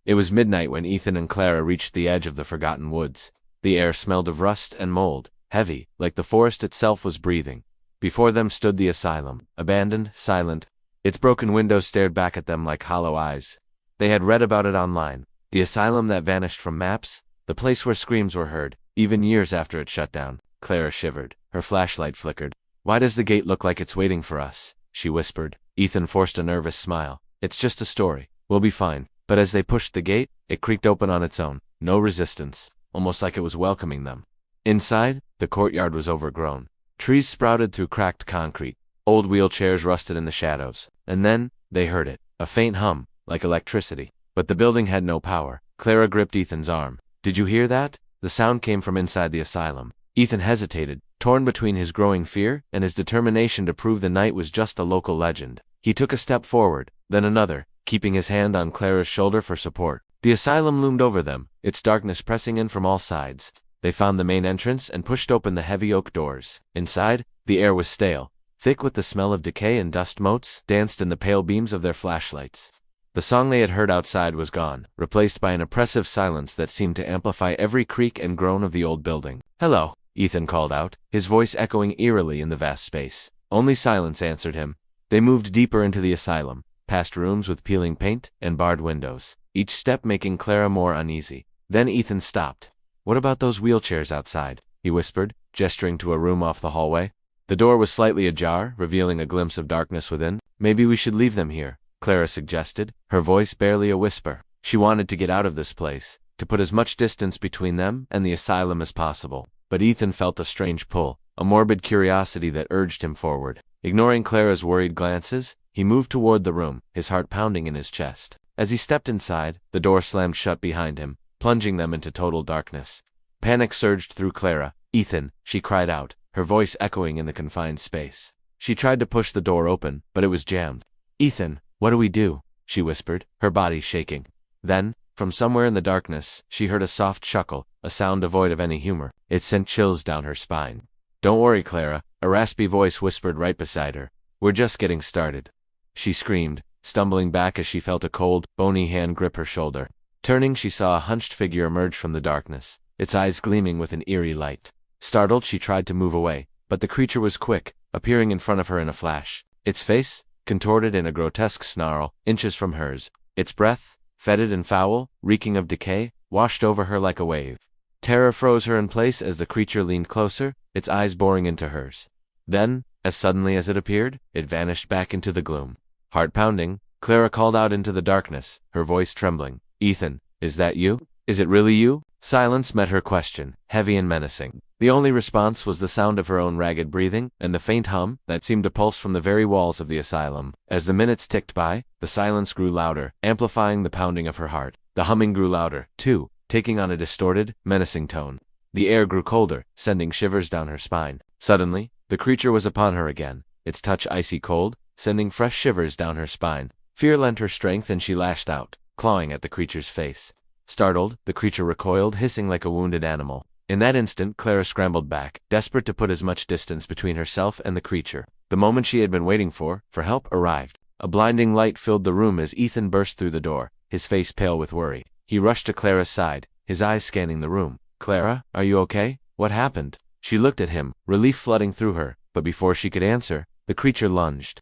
It was midnight when Ethan and Clara reached the edge of the forgotten woods. The air smelled of rust and mold, heavy, like the forest itself was breathing. Before them stood the asylum, abandoned, silent. Its broken windows stared back at them like hollow eyes. They had read about it online. The asylum that vanished from maps, the place where screams were heard, even years after it shut down. Clara shivered. Her flashlight flickered. "Why does the gate look like it's waiting for us?" she whispered. Ethan forced a nervous smile. "It's just a story. We'll be fine." But as they pushed the gate, it creaked open on its own. No resistance. Almost like it was welcoming them. Inside, the courtyard was overgrown. Trees sprouted through cracked concrete. Old wheelchairs rusted in the shadows. And then, they heard it. A faint hum, like electricity. But the building had no power. Clara gripped Ethan's arm. "Did you hear that?" The sound came from inside the asylum. Ethan hesitated, torn between his growing fear and his determination to prove the night was just a local legend. He took a step forward, then another, keeping his hand on Clara's shoulder for support. The asylum loomed over them, its darkness pressing in from all sides. They found the main entrance and pushed open the heavy oak doors. Inside, the air was stale, thick with the smell of decay, and dust motes danced in the pale beams of their flashlights. The song they had heard outside was gone, replaced by an oppressive silence that seemed to amplify every creak and groan of the old building. "Hello," Ethan called out, his voice echoing eerily in the vast space. Only silence answered him. They moved deeper into the asylum, past rooms with peeling paint and barred windows, each step making Clara more uneasy. Then Ethan stopped. "What about those wheelchairs outside?" he whispered, gesturing to a room off the hallway. The door was slightly ajar, revealing a glimpse of darkness within. "Maybe we should leave them here," Clara suggested, her voice barely a whisper. She wanted to get out of this place, to put as much distance between them and the asylum as possible. But Ethan felt a strange pull, a morbid curiosity that urged him forward. Ignoring Clara's worried glances, he moved toward the room, his heart pounding in his chest. As he stepped inside, the door slammed shut behind him, plunging them into total darkness. Panic surged through Clara. "Ethan," she cried out, her voice echoing in the confined space. She tried to push the door open, but it was jammed. "Ethan, what do we do?" she whispered, her body shaking. Then, from somewhere in the darkness, she heard a soft chuckle, a sound devoid of any humor. It sent chills down her spine. "Don't worry, Clara," a raspy voice whispered right beside her. "We're just getting started." She screamed, stumbling back as she felt a cold, bony hand grip her shoulder. Turning, she saw a hunched figure emerge from the darkness, its eyes gleaming with an eerie light. Startled, she tried to move away, but the creature was quick, appearing in front of her in a flash. Its face, contorted in a grotesque snarl, inches from hers. Its breath, fetid and foul, reeking of decay, washed over her like a wave. Terror froze her in place as the creature leaned closer, its eyes boring into hers. Then, as suddenly as it appeared, it vanished back into the gloom. Heart pounding, Clara called out into the darkness, her voice trembling. "Ethan, is that you? Is it really you?" Silence met her question, heavy and menacing. The only response was the sound of her own ragged breathing, and the faint hum that seemed to pulse from the very walls of the asylum. As the minutes ticked by, the silence grew louder, amplifying the pounding of her heart. The humming grew louder, too, taking on a distorted, menacing tone. The air grew colder, sending shivers down her spine. Suddenly, the creature was upon her again, its touch icy cold, sending fresh shivers down her spine. Fear lent her strength and she lashed out, clawing at the creature's face. Startled, the creature recoiled, hissing like a wounded animal. In that instant, Clara scrambled back, desperate to put as much distance between herself and the creature. The moment she had been waiting for help, arrived. A blinding light filled the room as Ethan burst through the door, his face pale with worry. He rushed to Clara's side, his eyes scanning the room. "Clara, are you okay? What happened?" She looked at him, relief flooding through her, but before she could answer, the creature lunged,